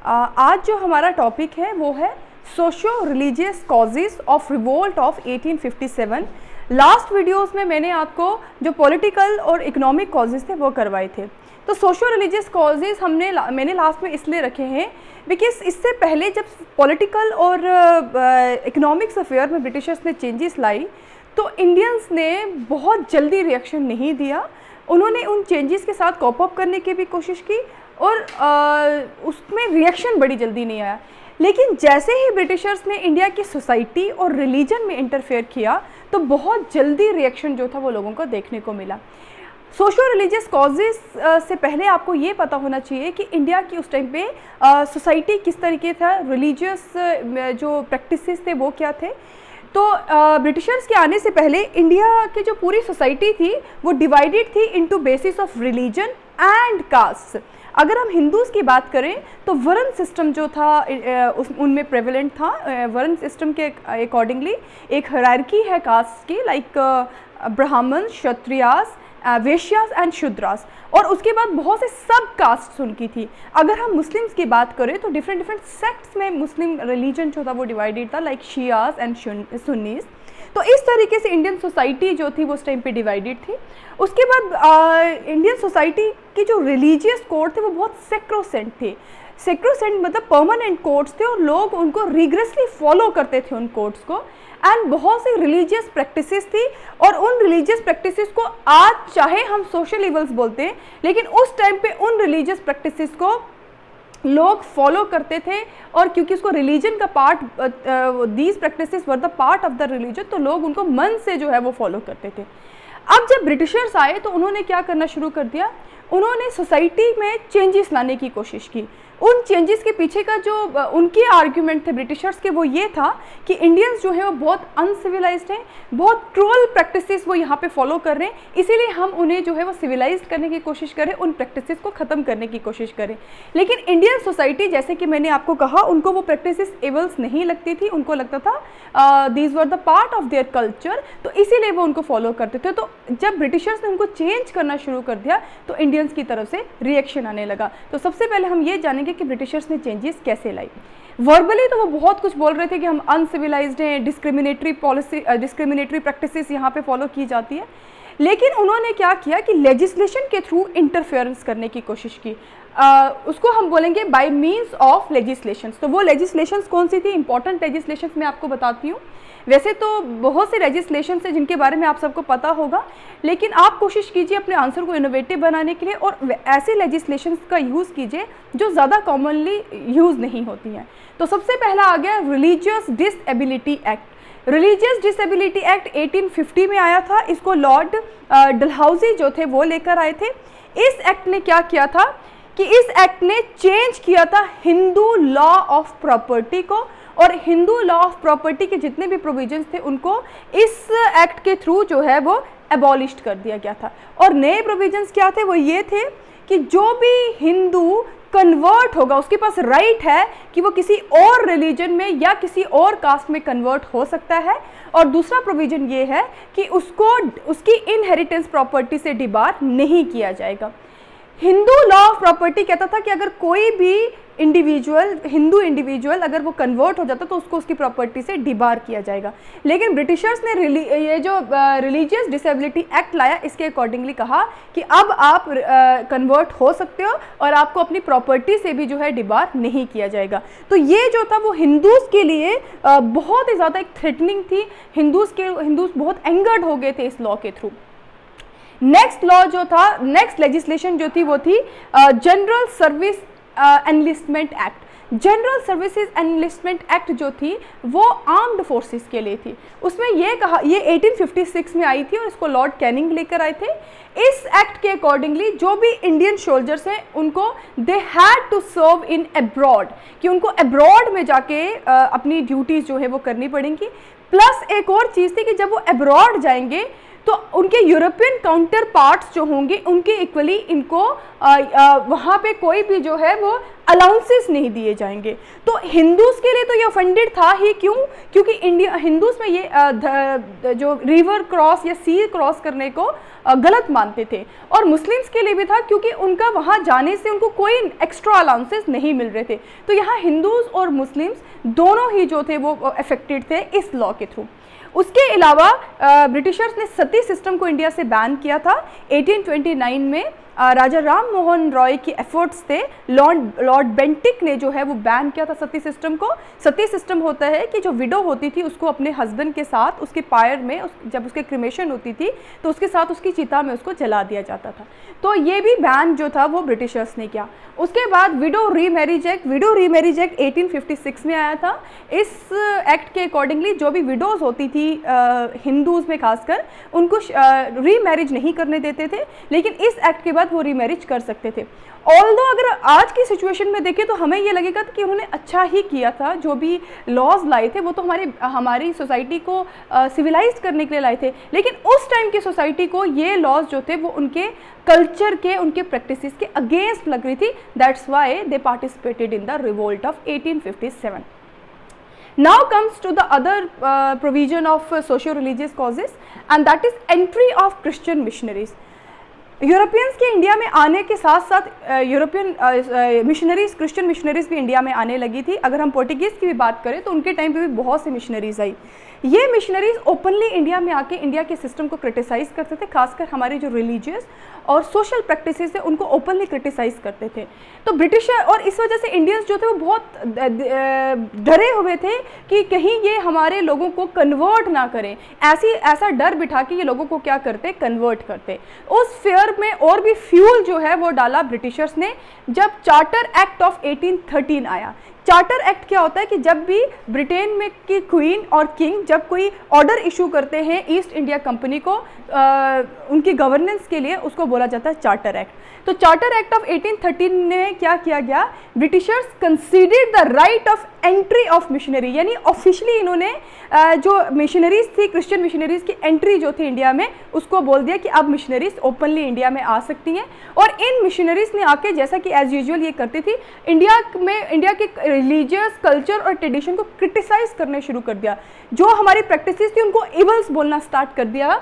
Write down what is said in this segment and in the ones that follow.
आज जो हमारा टॉपिक है वो है socio religious causes of revolt of 1857। Last videos में मैंने आपको जो पॉलिटिकल और इकोनॉमिक कॉजेज़ थे वो करवाए थे। तो सोशो रिलीजियस कॉजेज़ मैंने लास्ट में इसलिए रखे हैं बिकॉज इससे पहले जब पॉलिटिकल और इकोनॉमिक्स अफेयर में ब्रिटिशर्स ने चेंजेस लाई तो इंडियंस ने बहुत जल्दी रिएक्शन नहीं दिया। उन्होंने उन चेंजेस के साथ कॉप अप करने की भी कोशिश की और उसमें रिएक्शन बड़ी जल्दी नहीं आया। लेकिन जैसे ही ब्रिटिशर्स ने इंडिया की सोसाइटी और रिलीजन में इंटरफेयर किया तो बहुत जल्दी रिएक्शन जो था वो लोगों को देखने को मिला। सोशो रिलीजियस कॉजेज़ से पहले आपको ये पता होना चाहिए कि इंडिया की उस टाइम पे सोसाइटी किस तरीके था, रिलीजियस जो प्रैक्टिसेस थे वो क्या थे। तो ब्रिटिशर्स के आने से पहले इंडिया की जो पूरी सोसाइटी थी वो डिवाइडेड थी into basis of religion and caste. अगर हम हिंदूज़ की बात करें तो वर्ण सिस्टम जो था उनमें प्रेवलेंट था। वर्ण सिस्टम के अकॉर्डिंगली एक हायरार्की है कास्ट की, लाइक ब्राह्मण, क्षत्रियास, वैश्यास एंड शूद्रास, और उसके बाद बहुत से सब कास्ट उनकी थी। अगर हम मुस्लिम्स की बात करें तो डिफरेंट सेक्ट्स में मुस्लिम रिलीजन जो था वो डिवाइडेड था, लाइक शियास एंड सुन्नीस। तो इस तरीके से इंडियन सोसाइटी जो थी वो उस टाइम पे डिवाइडेड थी। उसके बाद इंडियन सोसाइटी की जो रिलीजियस कोड थे वो बहुत सेक्रोसेंट थे। सेक्रोसेंट मतलब परमानेंट कोड्स थे और लोग उनको रिग्रेसली फॉलो करते थे उन कोड्स को। एंड बहुत सी रिलीजियस प्रैक्टिसेस थी और उन रिलीजियस प्रैक्टिसेस को आज चाहे हम सोशल इवल्स बोलते हैं लेकिन उस टाइम पे उन रिलीजियस प्रैक्टिसेस को लोग फॉलो करते थे। और क्योंकि उसको रिलीजन का part, these practices were the part of the religion, तो लोग उनको मन से जो है वो फॉलो करते थे। अब जब ब्रिटिशर्स आए तो उन्होंने क्या करना शुरू कर दिया, उन्होंने सोसाइटी में चेंजेस लाने की कोशिश की। उन चेंजेस के पीछे का जो उनके आर्ग्यूमेंट थे ब्रिटिशर्स के वो ये था कि इंडियंस जो है वो बहुत अनसिविलाइज्ड हैं, बहुत क्रूअल प्रैक्टिसेस वो यहाँ पे फॉलो कर रहे हैं, इसीलिए हम उन्हें जो है वो सिविलाइज्ड करने की कोशिश करें, उन प्रैक्टिसेस को ख़त्म करने की कोशिश करें। लेकिन इंडियन सोसाइटी, जैसे कि मैंने आपको कहा, उनको वो प्रैक्टिसेस एवल्स नहीं लगती थी, उनको लगता था these were the part of their culture, तो इसीलिए वो उनको फॉलो करते थे। तो जब ब्रिटिशर्स ने उनको चेंज करना शुरू कर दिया तो इंडियंस की तरफ से रिएक्शन आने लगा। तो सबसे पहले हम ये जानेंगे कि ब्रिटिशर्स ने चेंजेस कैसे लाई। वर्बली तो वो बहुत कुछ बोल रहे थे कि हम अनसिविलाइज्ड हैं, डिस्क्रिमिनेटरी पॉलिसी, डिस्क्रिमिनेटरी प्रैक्टिसेस यहाँ पे फॉलो की जाती है। लेकिन उन्होंने क्या किया कि लेजिस्लेशन के थ्रू इंटरफेरेंस करने की कोशिश की। उसको हम बोलेंगे बाय मीन्स ऑफ लेजिस्लेशंस। तो वो लेजिस्लेशंस कौन सी थी, इंपॉर्टेंट लेजिस्लेशंस मैं आपको बताती हूँ। वैसे तो बहुत से लेजिस्लेशन है जिनके बारे में आप सबको पता होगा, लेकिन आप कोशिश कीजिए अपने आंसर को इनोवेटिव बनाने के लिए और ऐसे लेजिस्लेशंस का यूज़ कीजिए जो ज़्यादा कॉमनली यूज़ नहीं होती हैं। तो सबसे पहला आ गया religious disability act. Religious disability act 1850 में आया था। इसको लॉर्ड डलहौजी जो थे वो लेकर आए थे। इस एक्ट ने क्या किया था कि इस एक्ट ने चेंज किया था हिंदू लॉ ऑफ प्रॉपर्टी को, और हिंदू लॉ ऑफ प्रॉपर्टी के जितने भी प्रोविजंस थे उनको इस एक्ट के थ्रू जो है वो एबॉलिश कर दिया गया था। और नए प्रोविजंस क्या थे, वो ये थे कि जो भी हिंदू कन्वर्ट होगा उसके पास राइट है कि वो किसी और रिलीजन में या किसी और कास्ट में कन्वर्ट हो सकता है। और दूसरा प्रोविजन ये है कि उसको उसकी इनहेरिटेंस प्रॉपर्टी से डिबार नहीं किया जाएगा। हिंदू लॉ ऑफ प्रॉपर्टी कहता था कि अगर कोई भी इंडिविजुअल, हिंदू इंडिविजुअल अगर वो कन्वर्ट हो जाता तो उसको उसकी प्रॉपर्टी से डिबार किया जाएगा। लेकिन ब्रिटिशर्स ने ये जो रिलीजियस डिसेबिलिटी एक्ट लाया, इसके अकॉर्डिंगली कहा कि अब आप कन्वर्ट हो सकते हो और आपको अपनी प्रॉपर्टी से भी जो है डिबार नहीं किया जाएगा। तो ये जो था वो हिंदूज़ के लिए बहुत ही ज़्यादा एक थ्रेटनिंग थी। हिंदूज़ बहुत एंगर्ड हो गए थे इस लॉ के थ्रू। नेक्स्ट लॉ जो था, नेक्स्ट लेजिस्लेशन जो थी वो थी general service enlistment act. General services enlistment act जो थी वो आर्म्ड फोर्सेस के लिए थी। उसमें ये कहा, ये 1856 में आई थी और इसको लॉर्ड कैनिंग लेकर आए थे। इस एक्ट के अकॉर्डिंगली जो भी इंडियन सोल्जर्स हैं उनको they had to serve in abroad, कि उनको अब्रॉड में जाके अपनी ड्यूटीज़ जो है वो करनी पड़ेंगी। प्लस एक और चीज़ थी कि जब वो अब्रॉड जाएंगे तो उनके यूरोपियन काउंटर पार्ट्स जो होंगे उनके इक्वली इनको वहाँ पे कोई भी जो है वो अलाउंसेस नहीं दिए जाएंगे। तो हिंदूज के लिए तो ये ऑफेंडेड था ही, क्यों? क्योंकि इंडिया हिंदूज में ये जो रिवर क्रॉस या सी क्रॉस करने को गलत मानते थे, और मुस्लिम्स के लिए भी था क्योंकि उनका वहाँ जाने से उनको कोई एक्स्ट्रा अलाउंसेस नहीं मिल रहे थे। तो यहाँ हिंदूज और मुस्लिम्स दोनों ही जो थे वो अफेक्टेड थे इस लॉ के थ्रू। उसके अलावा ब्रिटिशर्स ने सती सिस्टम को इंडिया से बैन किया था 1829 में। राजा राम मोहन रॉय की एफर्ट्स थे, लॉर्ड बेंटिक ने जो है वो बैन किया था सती सिस्टम को। सती सिस्टम होता है कि जो विडो होती थी उसको अपने हस्बैंड के साथ उसके पायर में जब उसके क्रिमेशन होती थी तो उसके साथ उसकी चिता में उसको जला दिया जाता था। तो ये भी बैन जो था वो ब्रिटिशर्स ने किया। उसके बाद विडो रीमैरिज एक्ट 1856 में आया था। इस एक्ट के अकॉर्डिंगली जो भी विडोज होती थी हिंदूज में खासकर, उनको रीमैरिज नहीं करने देते थे, लेकिन इस एक्ट के बाद वो रीमैरिज कर सकते थे। ऑल्दो अगर आज की सिचुएशन में देखें तो हमें ये लगेगा कि उन्होंने अच्छा ही किया था, जो भी लॉज लाए थे वो तो हमारी सोसाइटी को सिविलाइज करने के लिए लाए थे, लेकिन उस टाइम की सोसाइटी को ये लॉज जो थे वो उनके कल्चर के, उनके प्रैक्टिसेस के अगेंस्ट लग रही थी। That's why they participated in the revolt of 1857। Now comes to the other provision of socio-religious causes, and that is entry of Christian missionaries. Europeans के इंडिया में आने के साथ साथ यूरोपियन मिशनरीज, क्रिश्चियन मिशनरीज भी इंडिया में आने लगी थी। अगर हम पोर्टुगीज़ की भी बात करें तो उनके टाइम पे भी बहुत से मिशनरीज आई। ये मिशनरीज ओपनली इंडिया में आके इंडिया के सिस्टम को क्रिटिसाइज़ करते थे, खासकर हमारी जो रिलीजियस और सोशल प्रैक्टिसेस है उनको ओपनली क्रिटिसाइज़ करते थे। तो ब्रिटिशर, और इस वजह से इंडियंस जो थे वो बहुत डरे हुए थे कि कहीं ये हमारे लोगों को कन्वर्ट ना करें, ऐसा डर बिठा के ये लोगों को क्या करते, कन्वर्ट करते। उस फेयर में और भी फ्यूल जो है वो डाला ब्रिटिशर्स ने जब चार्टर एक्ट ऑफ 1813 आया। चार्टर एक्ट क्या होता है कि जब भी ब्रिटेन में की क्वीन और किंग जब कोई ऑर्डर इशू करते हैं ईस्ट इंडिया कंपनी को उनकी गवर्नेंस के लिए, उसको बोला जाता है चार्टर एक्ट। तो चार्टर एक्ट ऑफ 1813 में क्या किया गया, Britishers considered the right of entry of missionary, यानी ऑफिशियली इन्होंने जो मिशनरीज थी, क्रिश्चियन मिशनरीज की एंट्री जो थी इंडिया में, उसको बोल दिया कि अब मिशनरीज ओपनली इंडिया में आ सकती हैं। और इन मिशनरीज ने आके, जैसा कि एज यूजुअल ये करती थी, इंडिया के रिलीजियस कल्चर और ट्रेडिशन को क्रिटिसाइज करने शुरू कर दिया। जो हमारी प्रैक्टिसेस थी उनको इवल्स बोलना स्टार्ट कर दिया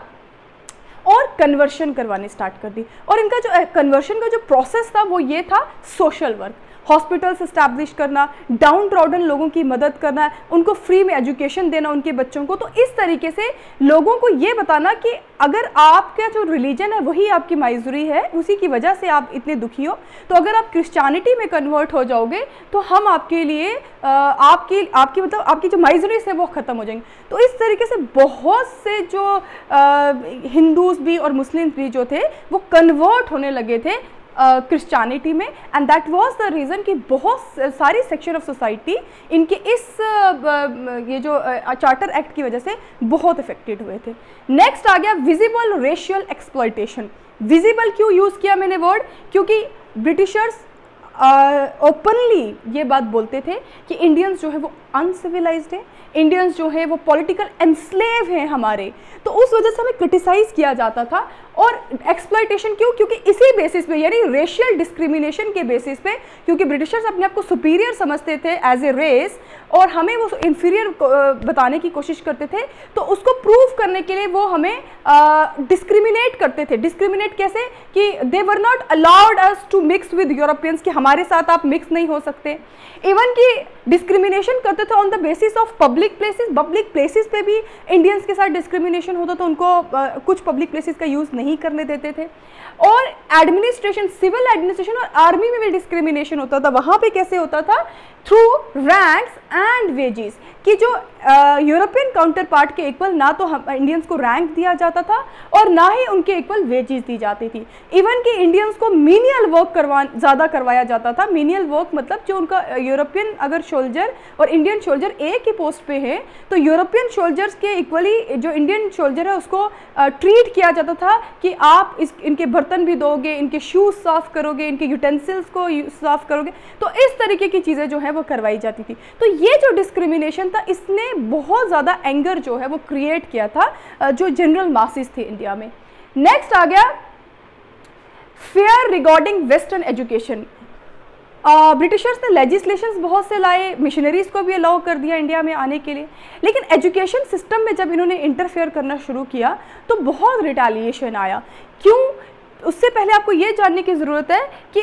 और कन्वर्शन करवाने स्टार्ट कर दी। और इनका जो कन्वर्शन का जो प्रोसेस था वो ये था, सोशल वर्क, हॉस्पिटल्स इस्टेब्लिश करना, डाउन ट्रॉडन लोगों की मदद करना, उनको फ्री में एजुकेशन देना उनके बच्चों को। तो इस तरीके से लोगों को ये बताना कि अगर आपका जो रिलीजन है वही आपकी माइजूरी है, उसी की वजह से आप इतने दुखी हो, तो अगर आप क्रिश्चियनिटी में कन्वर्ट हो जाओगे तो हम आपके लिए आपकी जो माइजूरीज है वो ख़त्म हो जाएंगे। तो इस तरीके से बहुत से जो हिंदूज भी और मुस्लिम्स भी जो थे वो कन्वर्ट होने लगे थे क्रिश्चियनिटी में, and that was the reason कि बहुत सारी सेक्शन ऑफ सोसाइटी इनके इस ये जो चार्टर एक्ट की वजह से बहुत इफेक्टेड हुए थे। नेक्स्ट आ गया विजिबल रेशियल एक्सप्लॉयटेशन। विजिबल क्यों यूज़ किया मैंने वर्ड, क्योंकि ब्रिटिशर्स ओपनली ये बात बोलते थे कि इंडियंस जो है वो अनसिविलाइज्ड है, इंडियंस जो है वो पॉलिटिकल एनस्लेव हैं हमारे, तो उस वजह से हमें क्रिटिसाइज़ किया जाता था। और एक्सप्लॉयटेशन क्यों, क्योंकि इसी बेसिस पे, यानी रेशियल डिस्क्रिमिनेशन के बेसिस पे, क्योंकि ब्रिटिशर्स अपने आप को सुपीरियर समझते थे एज ए रेस और हमें वो इन्फीरियर बताने की कोशिश करते थे, तो उसको प्रूव करने के लिए वो हमें डिस्क्रिमिनेट करते थे। डिस्क्रिमिनेट कैसे, कि they were not allowed us to mix with Europeans, कि हमारे साथ आप मिक्स नहीं हो सकते। इवन कि डिस्क्रिमिनेशन करते थे on the basis of public places. Public places पे भी इंडियंस के साथ डिस्क्रिमिनेशन होता था, उनको कुछ पब्लिक प्लेसेस का यूज़ नहीं करने देते थे। और एडमिनिस्ट्रेशन, सिविल एडमिनिस्ट्रेशन और आर्मी में भी डिस्क्रिमिनेशन होता था। वहाँ पे कैसे होता था, थ्रू रैंक्स एंड वेजेस, कि जो यूरोपियन काउंटर पार्ट के इक्वल ना तो हम इंडियंस को रैंक दिया जाता था और ना ही उनके इक्वल वेजेस दी जाती थी। इवन कि इंडियंस को मीनियल वर्क ज़्यादा करवाया जाता था। मीनियल वर्क मतलब जो उनका यूरोपियन अगर सोल्जर और इंडियन सोल्जर एक ही पोस्ट पे है तो यूरोपियन सोल्जर्स के इक्वली जो इंडियन सोल्जर है उसको ट्रीट किया जाता था कि आप इनके बर्तन भी दोगे, इनके शूज़ साफ़ करोगे, इनके यूटेंसिल्स को साफ़ करोगे। तो इस तरीके की चीज़ें जो है है वो करवाई जाती थी। तो ये जो डिस्क्रिमिनेशन था इसने बहुत ज़्यादा एंगर जो है वो क्रिएट किया था जो जनरल मासेस थे इंडिया में। नेक्स्ट आ गया fair regarding western education. Britishers ने लेजिस्लेशंस बहुत से लाए, मिशनरीज को भी अलाउ कर दिया इंडिया में आने के लिए, लेकिन एजुकेशन सिस्टम में जब इन्होंने इंटरफेयर करना शुरू किया तो बहुत रिटेलिएशन आया। क्यों? उससे पहले आपको ये जानने की ज़रूरत है कि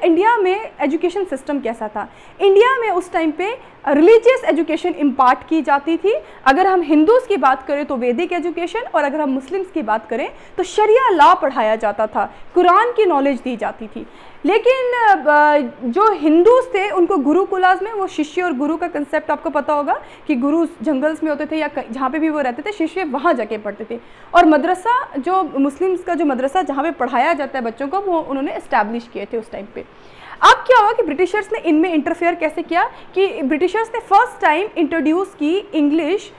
इंडिया में एजुकेशन सिस्टम कैसा था। इंडिया में उस टाइम पे रिलीजियस एजुकेशन इम्पार्ट की जाती थी। अगर हम हिंदूज़ की बात करें तो वैदिक एजुकेशन, और अगर हम मुस्लिम्स की बात करें तो शरिया लॉ पढ़ाया जाता था, कुरान की नॉलेज दी जाती थी। लेकिन जो हिंदूज़ थे उनको गुरुकुलास में, वो शिष्य और गुरु का कंसेप्ट आपको पता होगा कि गुरु जंगल्स में होते थे या जहाँ पे भी वो रहते थे, शिष्य वहाँ जाके पढ़ते थे। और मदरसा, जो मुस्लिम्स का जो मदरसा जहाँ पे पढ़ाया जाता है बच्चों को, वो उन्होंने इस्टेब्लिश किए थे उस टाइम पे। अब क्या हुआ कि ब्रिटिशर्स ने इनमें इंटरफेयर कैसे किया कि ब्रिटिशर्स ने फर्स्ट टाइम इंट्रोड्यूस की इंग्लिश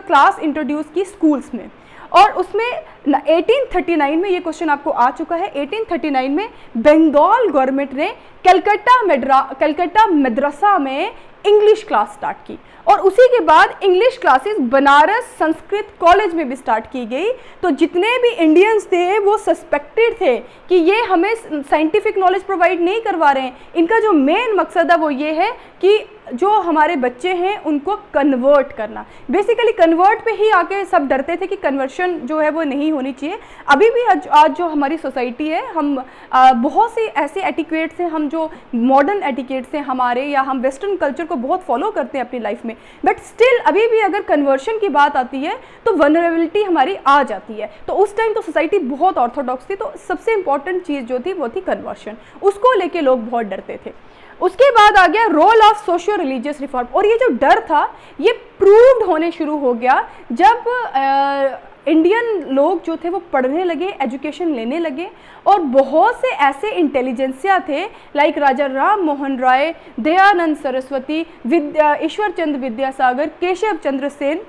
क्लास इंट्रोड्यूस की स्कूल्स में, और उसमें 1839 में ये क्वेश्चन आपको आ चुका है। 1839 में बंगाल गवर्नमेंट ने कलकत्ता मदरसा में इंग्लिश क्लास स्टार्ट की, और उसी के बाद English classes Banaras Sanskrit college में भी स्टार्ट की गई। तो जितने भी इंडियंस थे वो सस्पेक्टेड थे कि ये हमें साइंटिफिक नॉलेज प्रोवाइड नहीं करवा रहे हैं, इनका जो मेन मकसद है वो ये है कि जो हमारे बच्चे हैं उनको कन्वर्ट करना। बेसिकली कन्वर्ट पे ही आके सब डरते थे कि कन्वर्शन जो है वो नहीं होनी चाहिए। अभी भी आज जो हमारी सोसाइटी है, हम बहुत सी ऐसे एटिकेट्स हैं, हम जो मॉडर्न एटिकेट्स हैं हमारे, या हम वेस्टर्न कल्चर को बहुत फॉलो करते हैं अपनी लाइफ में, बट स्टिल अभी भी अगर कन्वर्शन की बात आती है तो वनरेबिलिटी हमारी आ जाती है। तो उस टाइम तो सोसाइटी बहुत ऑर्थोडॉक्स थी, तो सबसे इंपॉर्टेंट चीज़ जो थी वो थी कन्वर्शन, उसको लेके लोग बहुत डरते थे। उसके बाद आ गया role of socio religious reform, और ये जो डर था ये प्रूव्ड होने शुरू हो गया जब इंडियन लोग जो थे वो पढ़ने लगे, एजुकेशन लेने लगे, और बहुत से ऐसे इंटेलिजेंसिया थे लाइक राजा राम मोहन राय, दयानंद सरस्वती, ईश्वर चंद्र विद्यासागर, केशव चंद्र सेन,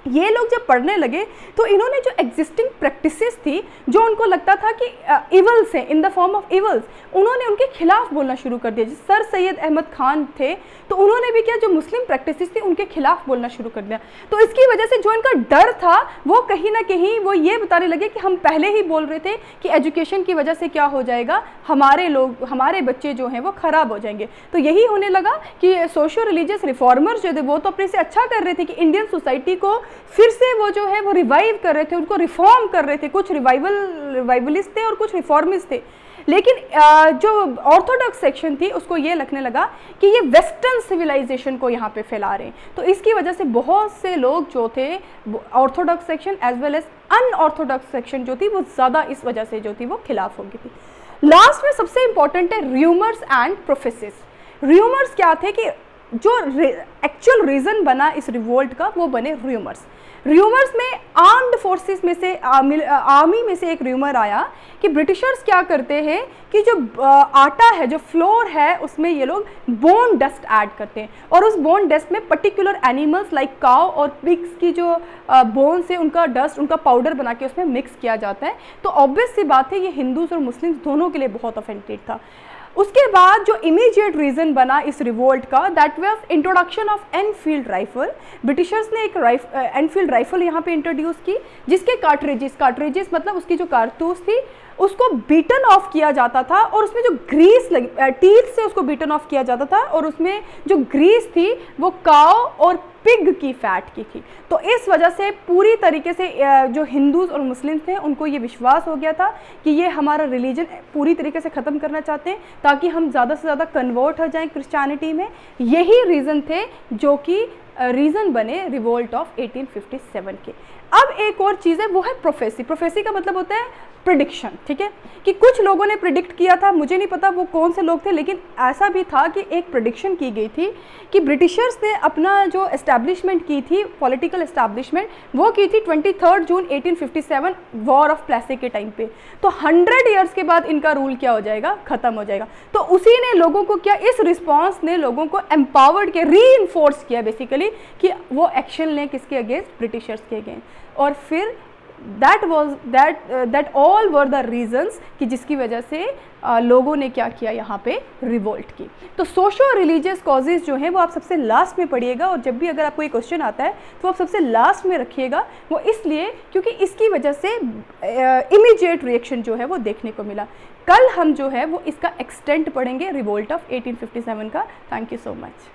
ये लोग जब पढ़ने लगे तो इन्होंने जो एग्जिस्टिंग प्रैक्टिसेस थी, जो उनको लगता था कि इवल्स हैं, in the form of evils, उन्होंने उनके खिलाफ बोलना शुरू कर दिया। जैसे सर सैयद अहमद खान थे तो उन्होंने भी क्या, जो मुस्लिम प्रैक्टिसेस थी उनके खिलाफ बोलना शुरू कर दिया। तो इसकी वजह से जो इनका डर था वो कहीं ना कहीं वो ये बताने लगे कि हम पहले ही बोल रहे थे कि एजुकेशन की वजह से क्या हो जाएगा, हमारे बच्चे जो हैं वो ख़राब हो जाएंगे। तो यही होने लगा कि सोशो रिलीजियस रिफॉर्मर्स जो थे वो तो अपने से अच्छा कर रहे थे कि इंडियन सोसाइटी को फिर से वो जो है वो रिवाइव कर रहे थे, उनको रिफॉर्म कर रहे थे। कुछ रिवाइवलिस्ट थे और कुछ रिफॉर्मिस्ट थे, लेकिन जो ऑर्थोडॉक्स सेक्शन थी उसको ये लगने लगा कि ये वेस्टर्न सिविलाइजेशन को यहाँ पे फैला रहे हैं। तो इसकी वजह से बहुत से लोग जो थे, orthodox section as well as unorthodox section जो थी वो ज़्यादा इस वजह से जो थी वो खिलाफ हो गई थी। लास्ट में सबसे इंपॉर्टेंट है र्यूमर्स एंड प्रोफेसिस। र्यूमर्स क्या थे कि जो एक्चुअल रीज़न बना इस रिवोल्ट का वो बने र्यूमर्स। र्यूमर्स में आर्म्ड फोर्सेस में से आर्मी में से एक र्यूमर आया कि ब्रिटिशर्स क्या करते हैं कि जो आटा है, जो फ्लोर है, उसमें ये लोग बोन डस्ट ऐड करते हैं, और उस बोन डस्ट में पर्टिकुलर एनिमल्स लाइक काउ और पिग्स की जो बोन्स है उनका डस्ट, उनका पाउडर बना के उसमें मिक्स किया जाता है। तो ऑब्वियस सी बात है ये हिंदूज और मुस्लिम्स दोनों के लिए बहुत ऑफेंसिव था। उसके बाद जो इमीडिएट रीज़न बना इस रिवोल्ट का, that was introduction of Enfield rifle. Britishers ने एक एनफील्ड राइफल यहाँ पे इंट्रोड्यूस की, जिसके कार्ट्रिजेस मतलब उसकी जो कारतूस थी उसको बीटन ऑफ किया जाता था, और उसमें जो ग्रीस टीथ से उसको बीटन ऑफ किया जाता था, और उसमें जो ग्रीस थी वो काव और पिग की फैट की थी। तो इस वजह से पूरी तरीके से जो हिंदूज और मुस्लिम्स थे उनको ये विश्वास हो गया था कि ये हमारा रिलीजन पूरी तरीके से ख़त्म करना चाहते हैं ताकि हम ज़्यादा से ज़्यादा कन्वर्ट हो जाएं क्रिश्चियनिटी में। यही रीज़न थे जो कि रीज़न बने रिवोल्ट ऑफ 1857 के। अब एक और चीज़ है वो है प्रोफेसी। प्रोफेसी का मतलब होता है प्रिडिक्शन, ठीक है, कि कुछ लोगों ने प्रिडिक्ट किया था, मुझे नहीं पता वो कौन से लोग थे, लेकिन ऐसा भी था कि एक प्रिडिक्शन की गई थी कि ब्रिटिशर्स ने अपना जो एस्टैब्लिशमेंट की थी, पॉलिटिकल एस्टैब्लिशमेंट, वो की थी 23 जून 1857 वॉर ऑफ प्लेसी के टाइम पे। तो 100 ईयर्स के बाद इनका रूल क्या हो जाएगा, ख़त्म हो जाएगा। तो उसी ने लोगों को क्या, इस रिस्पॉन्स ने लोगों को एम्पावर्ड किया, री-इन्फोर्स किया बेसिकली कि वो एक्शन लें किसके अगेंस्ट, ब्रिटिशर्स के अगेंस्ट। और फिर that all were the reasons कि जिसकी वजह से लोगों ने क्या किया, यहाँ पे रिवोल्ट की। तो सोशो रिलीजियस कॉजेज़ जो हैं वो आप सबसे लास्ट में पढ़िएगा, और जब भी अगर आपको ये क्वेश्चन आता है तो आप सबसे लास्ट में रखिएगा। वो इसलिए क्योंकि इसकी वजह से इमीडिएट रिएक्शन जो है वो देखने को मिला। कल हम जो है वो इसका एक्सटेंट पढ़ेंगे रिवोल्ट ऑफ 1857 का। Thank you so much.